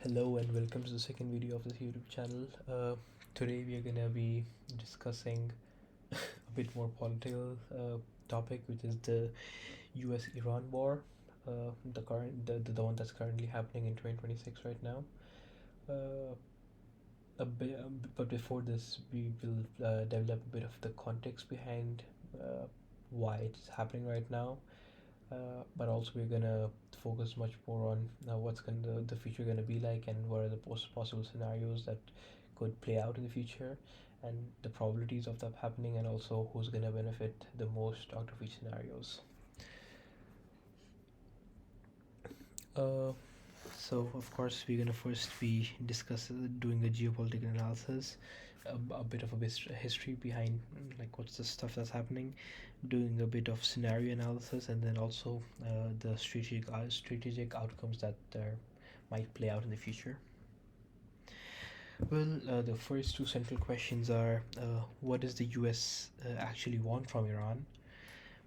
Hello and welcome to the second video of this YouTube channel. Today we are gonna be discussing a bit more political topic, which is the U.S.-Iran war, the one that's currently happening in 2026 right now. Uh, but before this, we will develop a bit of the context behind why it's happening right now. But also we're gonna focus much more on what's the future gonna be like, and what are the possible scenarios that could play out in the future, and the probabilities of that happening, and also who's gonna benefit the most out of each scenarios. Uh, so of course we're gonna first be doing a geopolitical analysis, a bit of a history behind like what's the stuff that's happening, doing a bit of scenario analysis, and then also the strategic outcomes that might play out in the future. Well, the first two central questions are what does the US actually want from Iran?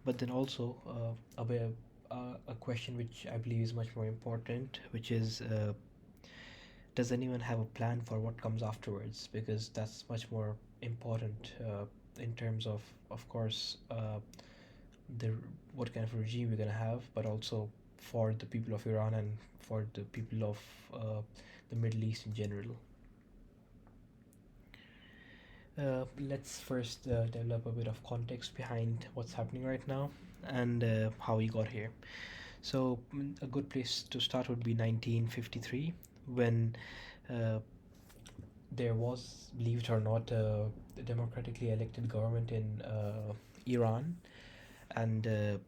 But then also a question which I believe is much more important, which is does anyone have a plan for what comes afterwards? Because that's much more important in terms of course, the what kind of regime we're gonna have, but also for the people of Iran and for the people of the Middle East in general. Let's first develop a bit of context behind what's happening right now and how we got here. So, a good place to start would be 1953, when uh, there was, believe it or not, a democratically elected government in Iran, and the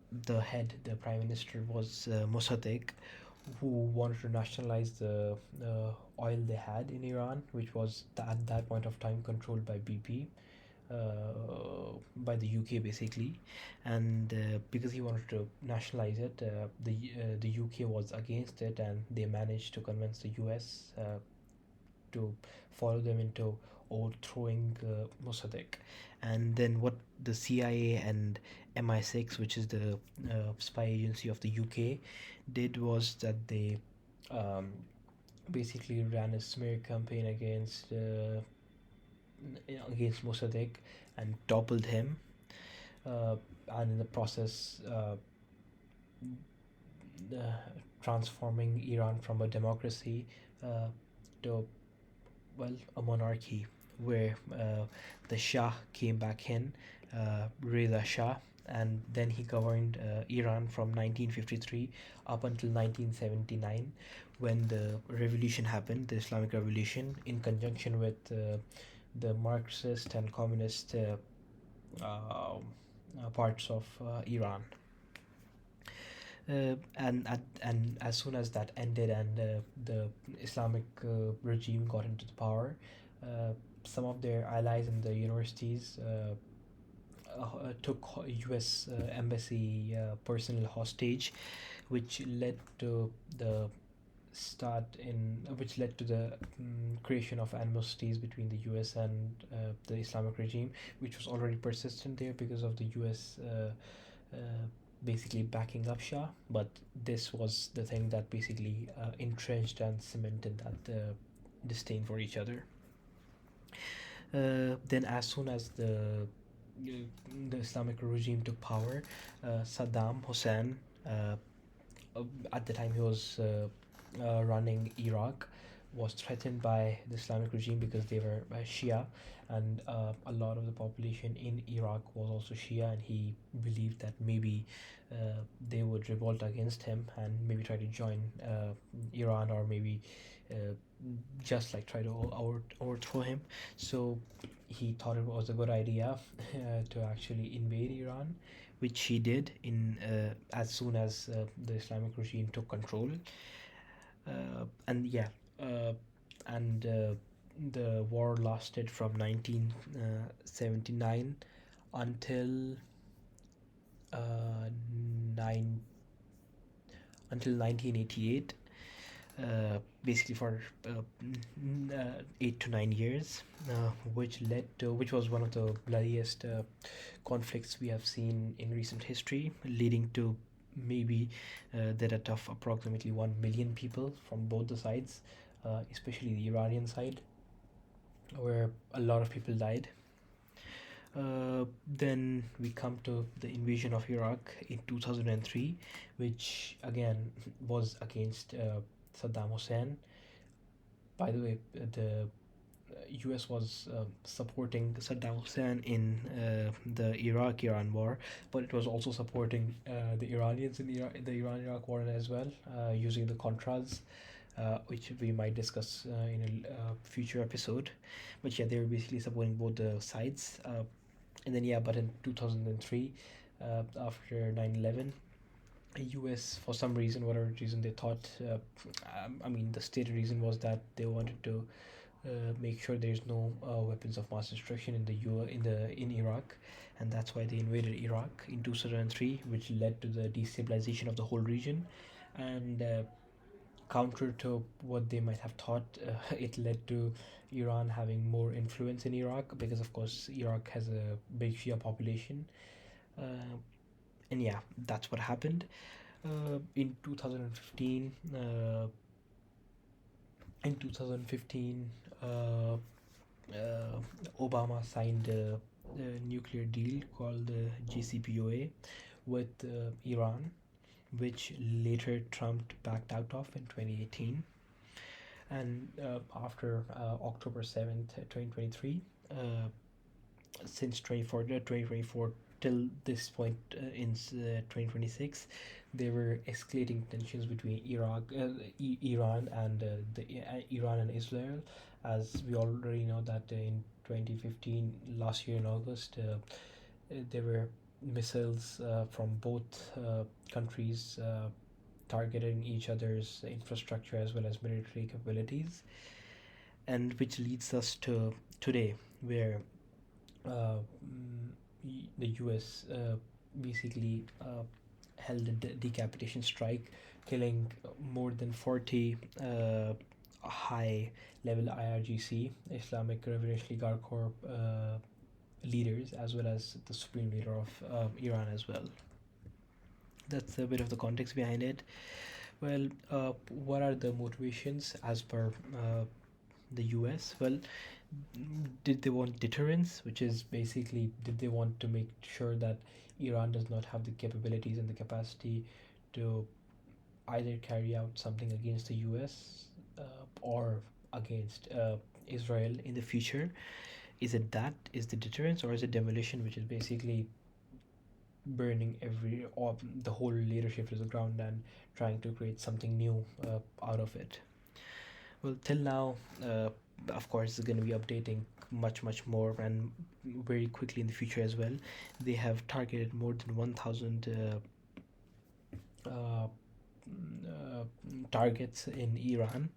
prime minister was Mossadegh, who wanted to nationalize the oil they had in Iran, which was at that point of time controlled by BP, by the UK basically, and because he wanted to nationalize it, the UK was against it, and they managed to convince the US to follow them into overthrowing Mossadegh. And then what the CIA and MI6, which is the spy agency of the UK, did was that they um, basically ran a smear campaign against Mossadegh and toppled him, and in the process uh, transforming Iran from a democracy uh, to, well, a monarchy, where the Shah came back in, Reza Shah, and then he governed Iran from 1953 up until 1979, when the revolution happened, the Islamic Revolution, in conjunction with the Marxist and communist parts of Iran. And as soon as that ended and the Islamic regime got into the power, some of their allies in the universities took U.S. Embassy personnel hostage, which led to the which led to the creation of animosities between the U.S. and the Islamic regime, which was already persistent there because of the U.S. Basically backing up Shah, but this was the thing that basically entrenched and cemented that disdain for each other. Then, as soon as the Islamic regime took power, Saddam Hussein, uh, at the time he was running Iraq, was threatened by the Islamic regime because they were Shia, and a lot of the population in Iraq was also Shia, and he believed that maybe they would revolt against him and maybe try to join Iran, or maybe uh, just like try to overthrow him. So he thought it was a good idea to actually invade Iran, which he did in as soon as the Islamic regime took control. And yeah, uh, and the war lasted from 1979 until uh, 9 until 1988, basically for 8 to 9 years, which was one of the bloodiest conflicts we have seen in recent history, leading to maybe the death of approximately 1 million people from both the sides. especially the Iranian side, where a lot of people died. Then we come to the invasion of Iraq in 2003, which again was against Saddam Hussein. By the way, the US was supporting Saddam Hussein in the Iraq-Iran war, but it was also supporting the Iranians in the Iran-Iraq war as well, using the Contras, which we might discuss in a future episode. But yeah, they were basically supporting both the sides. And then yeah, but in 2003, after 9/11, US, for some reason, whatever reason, they thought, I mean, the stated reason was that they wanted to make sure there's no weapons of mass destruction in the in Iraq, and that's why they invaded Iraq in 2003, which led to the destabilization of the whole region. And counter to what they might have thought, it led to Iran having more influence in Iraq, because of course Iraq has a big Shia population. Uh, and yeah, that's what happened. In 2015, in 2015, Obama signed a nuclear deal called the JCPOA with Iran, which later Trump backed out of in 2018. And after October 7th, 2023, since 2024 till this point in 2026, there were escalating tensions between Iran and Iran and Israel, as we already know that in 2015, last year in August, there were missiles from both countries targeting each other's infrastructure as well as military capabilities, and which leads us to today, where the US basically held a decapitation strike, killing more than 40 high level IRGC, Islamic Revolutionary Guard Corps leaders, as well as the supreme leader of Iran as well. That's a bit of the context behind it. Well, what are the motivations as per the US? Well, did they want deterrence, which is basically, did they want to make sure that Iran does not have the capabilities and the capacity to either carry out something against the US or against Israel in the future? Is it that is the deterrence, or is it demolition, which is basically burning the whole leadership to the ground and trying to create something new out of it? Well, till now, of course, it's going to be updating much more and very quickly in the future as well. They have targeted more than 1,000 targets in Iran.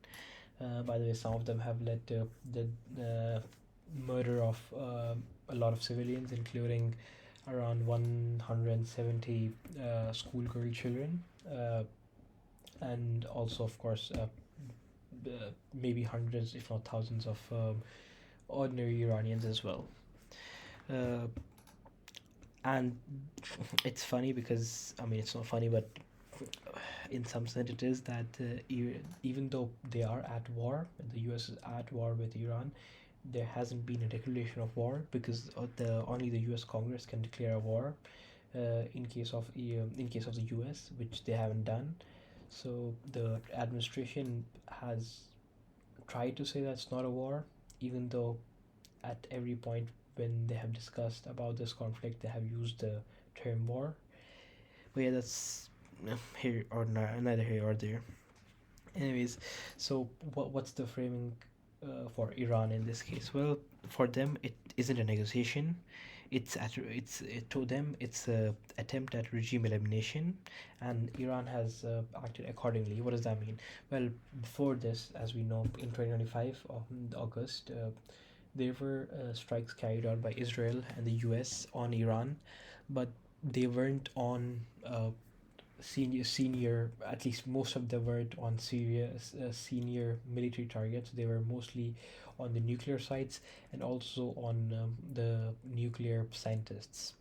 By the way, some of them have led to the murder of a lot of civilians, including around 170 schoolgirl children, and also, of course, maybe hundreds, if not thousands, of ordinary Iranians as well. Uh, and it's funny because, I mean, it's not funny, but in some sense it is that even though they are at war, the US is at war with Iran, there hasn't been a declaration of war, because the only the US Congress can declare a war in case of the US, which they haven't done. So the administration has tried to say that it's not a war, even though at every point when they have discussed about this conflict, they have used the term war. But yeah, that's here or neither here or there. Anyways, so what's the framing for Iran in this case? Well, for them, it isn't a negotiation. To them it's a attempt at regime elimination, and Iran has acted accordingly. What does that mean? Well, before this, as we know, in 2025 of August, there were strikes carried out by Israel and the US on Iran, but they weren't on senior, at least most of them weren't on serious senior military targets. They were mostly on the nuclear sites and also on the nuclear scientists.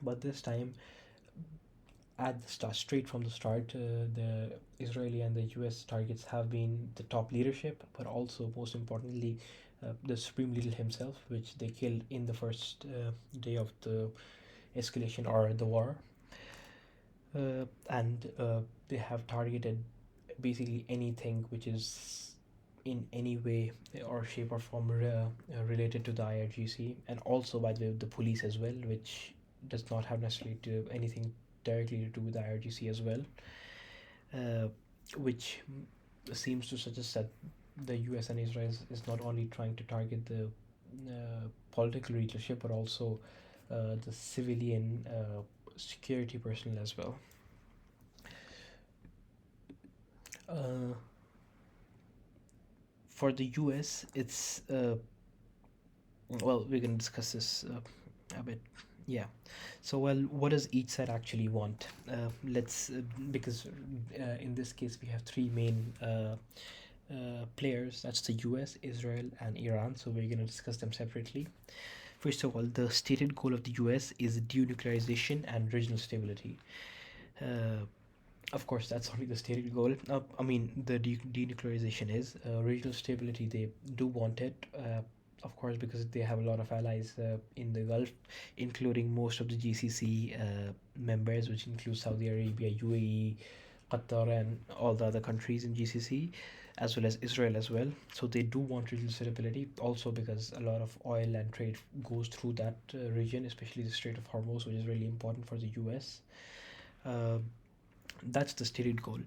But this time, at the start, straight from the start, the Israeli and the U.S. targets have been the top leadership, but also most importantly, the supreme leader himself, which they killed in the first day of the escalation or the war, and they have targeted basically anything which is in any way or shape or form related to the IRGC, and also by the way the police as well, which does not have necessarily to anything directly to do with the IRGC as well, uh, which seems to suggest that the US and Israel is not only trying to target the political leadership but also the civilian security personnel as well. Uh, for the US, it's well, we can discuss this a bit. Yeah. So, well, what does each side actually want? Let's because in this case we have three main players. That's the U.S., Israel, and Iran. So we're gonna discuss them separately. First of all, the stated goal of the U.S. is denuclearization and regional stability. Uh, of course, that's only the stated goal. I mean, the denuclearization is regional stability. They do want it, of course, because they have a lot of allies in the Gulf, including most of the GCC members, which include Saudi Arabia, UAE, Qatar, and all the other countries in GCC, as well as Israel as well. So they do want regional stability, also because a lot of oil and trade goes through that region, especially the Strait of Hormuz, which is really important for the US. Uh, that's the stated goal.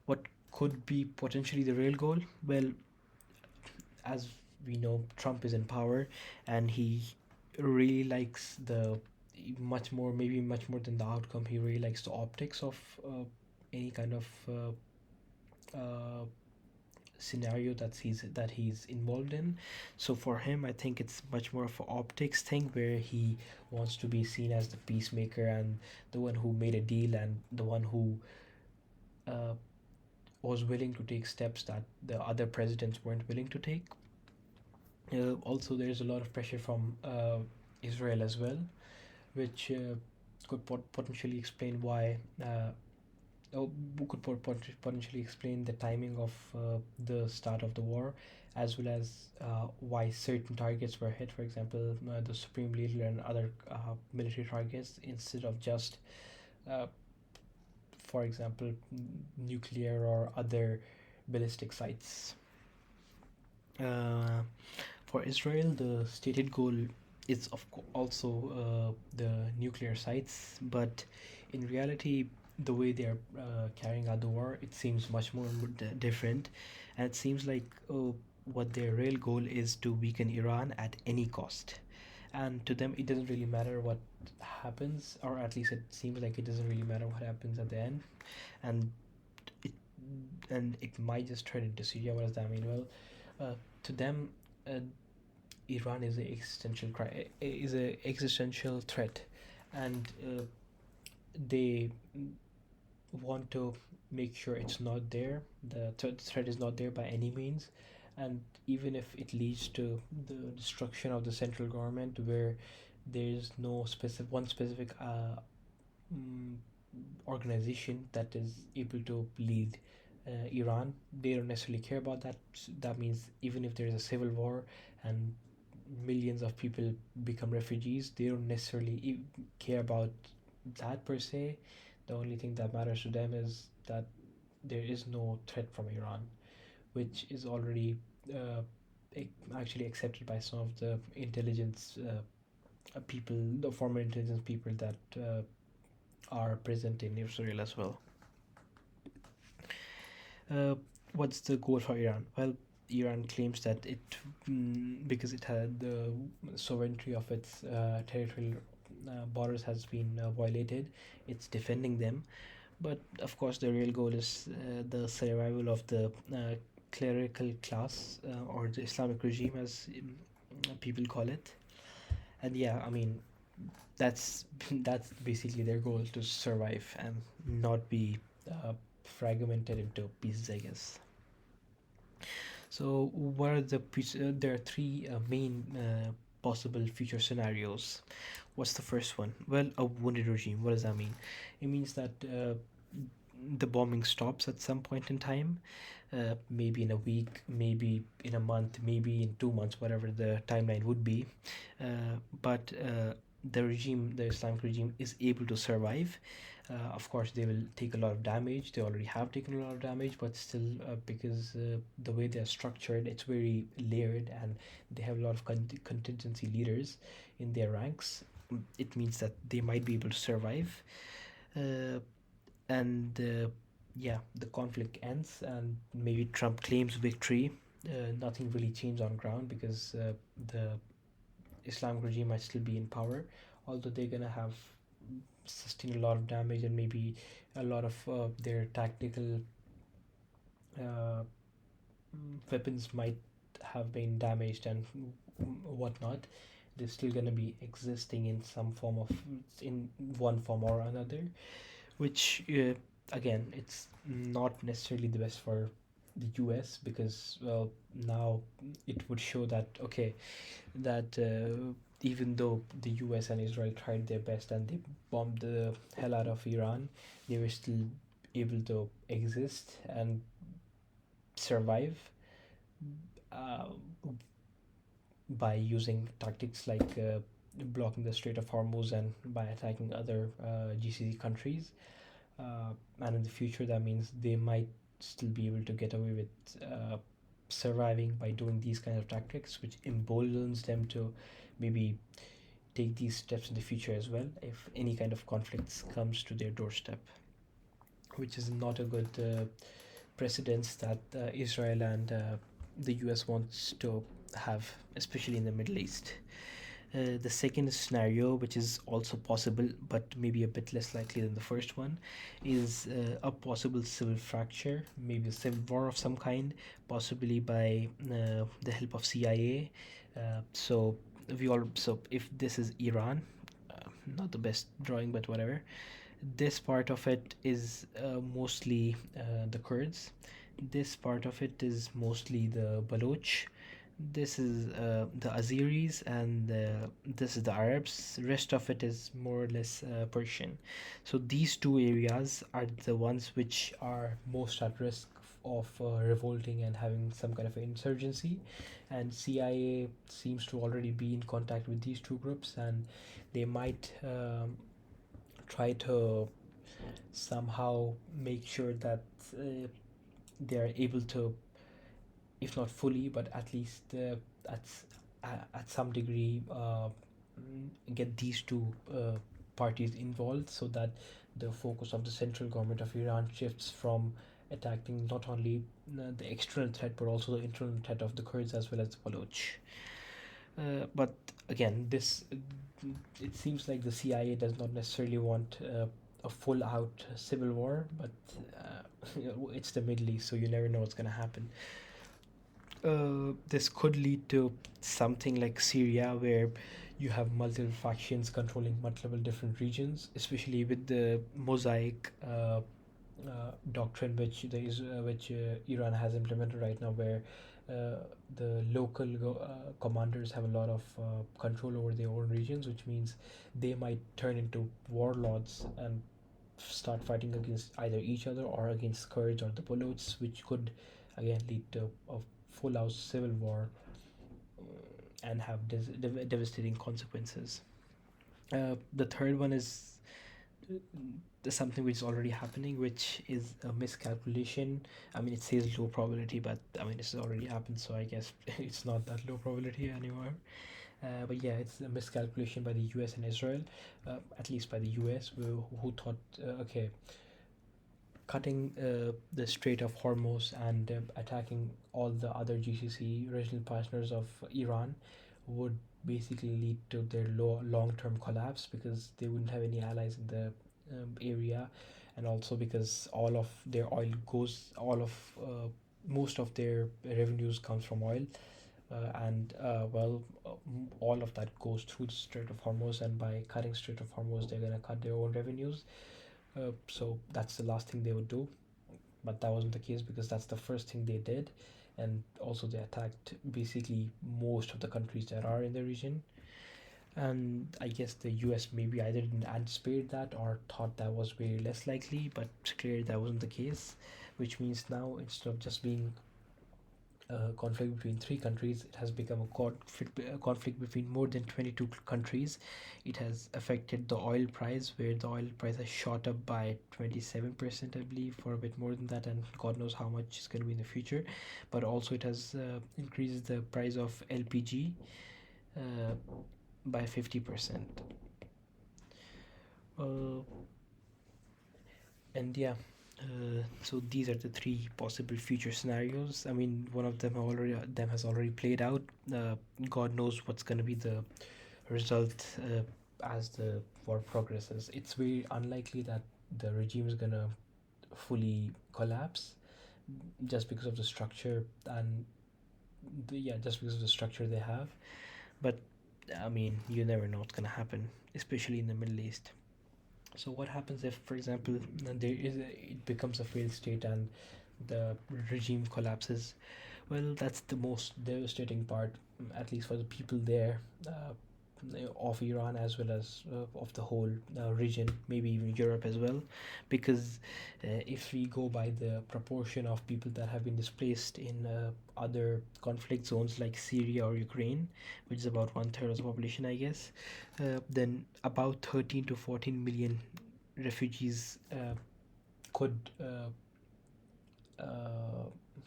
What could be potentially the real goal? Well, as we know, Trump is in power, and he really likes the much more, maybe much more than the outcome. He really likes the optics of any kind of scenario that he's involved in. So for him, I think it's much more of an optics thing where he wants to be seen as the peacemaker and the one who made a deal and the one who uh, was willing to take steps that the other presidents weren't willing to take. Also, there's a lot of pressure from Israel as well, which could potentially explain why. Oh, could potentially explain the timing of the start of the war, as well as why certain targets were hit. For example, the supreme leader and other military targets, instead of just, uh, for example, nuclear or other ballistic sites. Uh, For Israel, the stated goal is also the nuclear sites, but in reality, the way they are carrying out the war, it seems much more different, and it seems like what their real goal is to weaken Iran at any cost. And to them, it doesn't really matter what happens, or at least it seems like it doesn't really matter what happens at the end, and it it might just turn into Syria. What does that mean? Well, to them. Iran is a existential threat, and they want to make sure it's not there. The threat is not there by any means, and even if it leads to the destruction of the central government, where there's no specific mm, organization that is able to lead Iran, they don't necessarily care about that. That means even if there is a civil war and millions of people become refugees, they don't necessarily care about that per se. The only thing that matters to them is that there is no threat from Iran, which is already uh, actually accepted by some of the intelligence people, the former intelligence people that are present in Israel as well. Uh, what's the goal for Iran? Well, Iran claims that because it had the sovereignty of its territorial borders has been violated, it's defending them. But of course, the real goal is the survival of the clerical class or the Islamic regime, as people call it. And yeah, I mean, that's that's basically their goal, to survive and not be fragmented into pieces, I guess. So what are there are three main possible future scenarios. What's the first one? Well, a wounded regime. What does that mean? It means that the bombing stops at some point in time, maybe in a week, maybe in a month, maybe in 2 months, whatever the timeline would be. But the regime, the Islamic regime, is able to survive. Of course, they will take a lot of damage. They already have taken a lot of damage, but still, because the way they are structured, it's very layered, and they have a lot of contingency leaders in their ranks. It means that they might be able to survive. Uh, and yeah, the conflict ends, and maybe Trump claims victory. Nothing really changed on ground because the Islamic regime might still be in power, although they're gonna have sustained a lot of damage, and maybe a lot of their tactical uh, weapons might have been damaged and whatnot. They're still gonna be existing in some form of, in one form or another, which again, it's not necessarily the best for the US, because, well, now it would show that, okay, that even though the US and Israel tried their best and they bombed the hell out of Iran, they were still able to exist and survive uh, by using tactics like blocking the Strait of Hormuz and by attacking other GCC countries. And in the future, that means they might still be able to get away with surviving by doing these kind of tactics, which emboldens them to maybe take these steps in the future as well if any kind of conflicts comes to their doorstep, which is not a good precedence that Israel and the US wants to have, especially in the Middle East. The second scenario, which is also possible but maybe a bit less likely than the first one, is a possible civil fracture, maybe a civil war of some kind, possibly by the help of CIA. So if this is Iran, not the best drawing, but whatever. This part of it is mostly the Kurds. This part of it is mostly the Baloch. This is the Azeris, and this is the Arabs. Rest of it is more or less Persian. So these two areas are the ones which are most at risk of revolting and having some kind of insurgency. And CIA seems to already be in contact with these two groups, and they might try to somehow make sure that uh, they are able to, if not fully, but at least at at some degree, get these two parties involved, so that the focus of the central government of Iran shifts from attacking not only the external threat but also the internal threat of the Kurds as well as the Baloch. But again, this it seems like the CIA does not necessarily want a full out civil war, but it's the Middle East, so you never know what's going to happen. This could lead to something like Syria, where you have multiple factions controlling multiple different regions, especially with the mosaic doctrine which Iran has implemented right now, where the local commanders have a lot of control over their own regions, which means they might turn into warlords and start fighting against either each other or against Kurds or the Balochs, which could again lead to a full out civil war and have devastating consequences. The third one is something which is already happening, which is a miscalculation. I mean, it says low probability, but I mean, this has already happened, so I guess it's not that low probability anymore. But yeah, it's a miscalculation by the US and Israel, at least by the US, who thought, okay, cutting the Strait of Hormuz and attacking all the other GCC regional partners of Iran would basically lead to their long-term collapse, because they wouldn't have any allies in the area, and also because all of their oil goes, most of their revenues comes from oil, all of that goes through the Strait of Hormuz, and by cutting Strait of Hormuz, they're gonna cut their own revenues. So that's the last thing they would do, but that wasn't the case because that's the first thing they did, and also they attacked basically most of the countries that are in the region. And I guess the US maybe either didn't anticipate that or thought that was very less likely, but it's clear that wasn't the case, which means now instead of just being a conflict between three countries, it has become a conflict between more than 22 countries. It has affected the oil price, where the oil price has shot up by 27%, I believe, for a bit more than that, and God knows how much it's going to be in the future. But also, it has increased the price of LPG uh, by 50%. Uh, and yeah, so these are the three possible future scenarios. I mean, one of them has already played out. God knows what's going to be the result as the war progresses. It's very unlikely that the regime is going to fully collapse just because of the structure and yeah, just because of the structure they have. But I mean, you never know what's going to happen, especially in the Middle East. So what happens if, for example, it becomes a failed state and the regime collapses? Well, that's the most devastating part, at least for the people there, of Iran, as well as of the whole region, maybe even Europe as well, because if we go by the proportion of people that have been displaced in other conflict zones like Syria or Ukraine, which is about one third of the population, I guess, then about 13 to 14 million refugees could uh,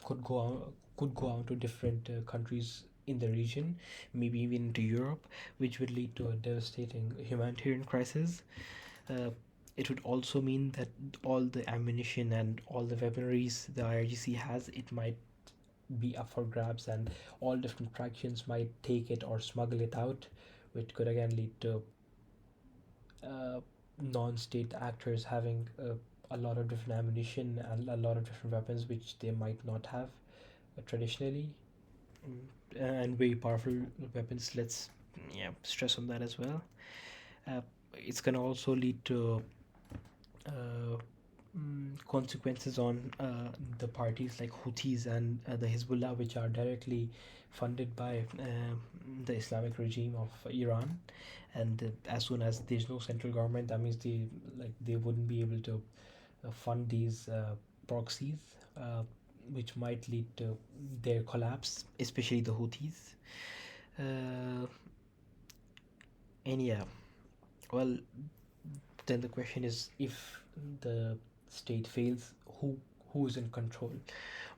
could go out to different countries in the region, maybe even to Europe, which would lead to a devastating humanitarian crisis. Uh, it would also mean that all the ammunition and all the weaponries the IRGC has, it might be up for grabs, and all different factions might take it or smuggle it out, which could again lead to uh, non-state actors having a lot of different ammunition and a lot of different weapons which they might not have traditionally. And very powerful weapons. Let's yeah stress on that as well. uh, it's gonna also lead to uh, consequences on the parties like Houthis and the Hezbollah, which are directly funded by the Islamic regime of Iran. And as soon as there's no central government, that means they wouldn't be able to fund these proxies, uh, which might lead to their collapse, especially the Houthis. Uh, and yeah, well, then the question is, if the state fails, who's in control?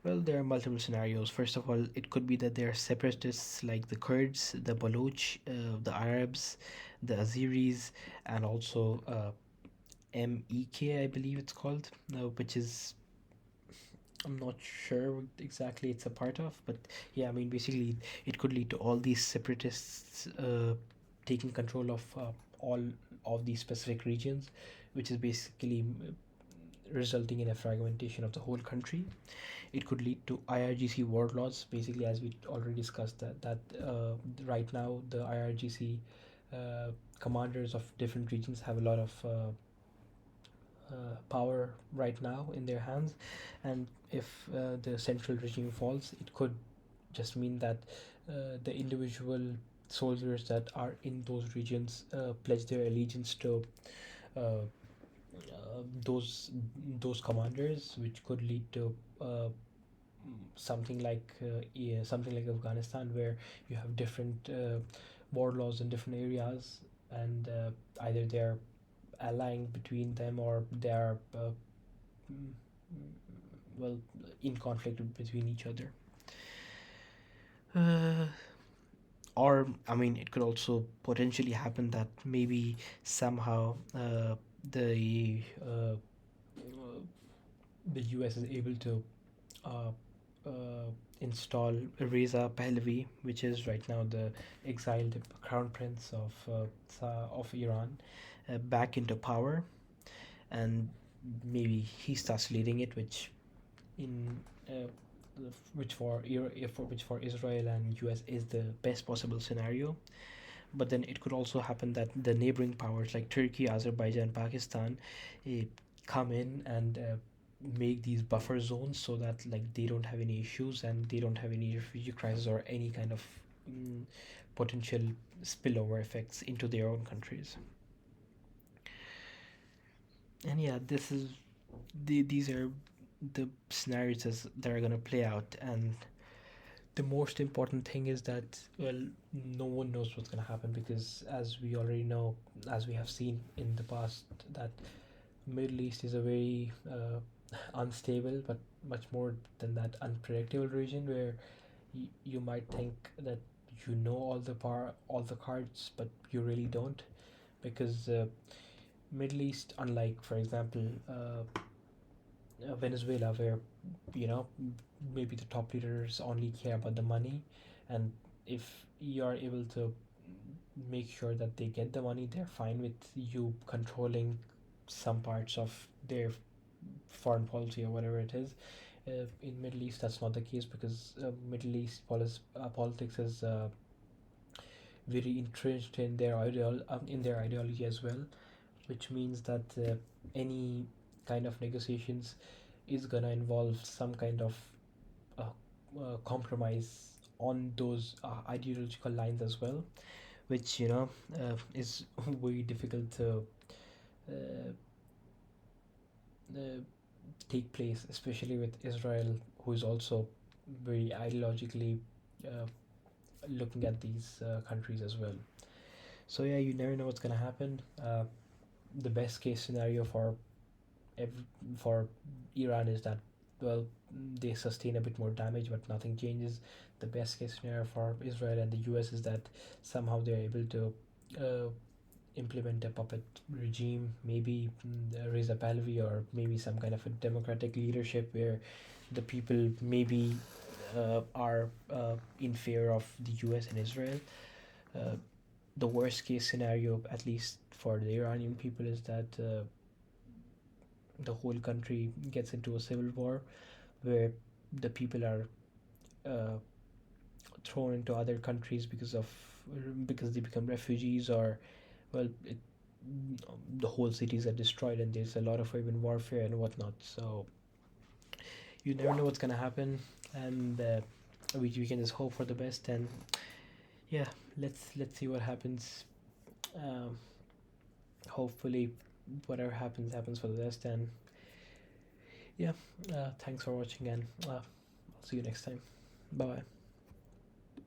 Well, there are multiple scenarios. First of all, it could be that there are separatists like the Kurds, the Baloch, the Arabs, the Azeris, and also MEK, I believe it's called, which is, I'm not sure what exactly it's a part of, but yeah, I mean, basically, it could lead to all these separatists taking control of all of these specific regions, which is basically resulting in a fragmentation of the whole country. It could lead to IRGC warlords, basically, as we already discussed, that right now the IRGC uh, commanders of different regions have a lot of power right now in their hands, and if the central regime falls, it could just mean that the individual soldiers that are in those regions pledge their allegiance to uh, those commanders, which could lead to something like Afghanistan, where you have different warlords in different areas, and either they're allying between them or they are mm, well in conflict between each other. Uh, or I mean, it could also potentially happen that maybe somehow the US is able to uh, uh, install Reza Pahlavi, which is right now the exiled crown prince of Iran, back into power, and maybe he starts leading it, in uh, which for Israel and US is the best possible scenario. But then it could also happen that the neighboring powers like Turkey, Azerbaijan, Pakistan uh, come in and make these buffer zones so that like they don't have any issues and they don't have any refugee crisis or any kind of mm, potential spillover effects into their own countries. And yeah, these are the scenarios that are going to play out. And the most important thing is that, well, no one knows what's going to happen, because as we already know, as we have seen in the past, that Middle East is a very unstable, but much more than that, unpredictable region where you might think that you know all the cards, but you really don't, because Middle East, unlike for example Venezuela, where you know maybe the top leaders only care about the money, and if you are able to make sure that they get the money, they're fine with you controlling some parts of their foreign policy or whatever it is. In Middle East, that's not the case, because Middle East politics is very entrenched in their ideology as well, which means that any kind of negotiations is gonna involve some kind of uh, compromise on those ideological lines as well, which is very difficult to uh, uh, take place, especially with Israel, who is also very ideologically uh, looking at these countries as well. So yeah, you never know what's gonna happen. The best case scenario for Iran is that, well, they sustain a bit more damage, but nothing changes. The best case scenario for Israel and the U.S. is that somehow they're able to uh, implement a puppet regime, maybe Reza Pahlavi, or maybe some kind of a democratic leadership where the people maybe are in favor of the U.S. and Israel. Uh, the worst case scenario, at least for the Iranian people, is that the whole country gets into a civil war where the people are uh, thrown into other countries because they become refugees, or well, the whole cities are destroyed and there's a lot of urban warfare and whatnot. So you never know what's gonna happen, and we can just hope for the best. And yeah, let's see what happens. Um, Hopefully, whatever happens for the best. And yeah, thanks for watching, and I'll see you next time. Bye bye.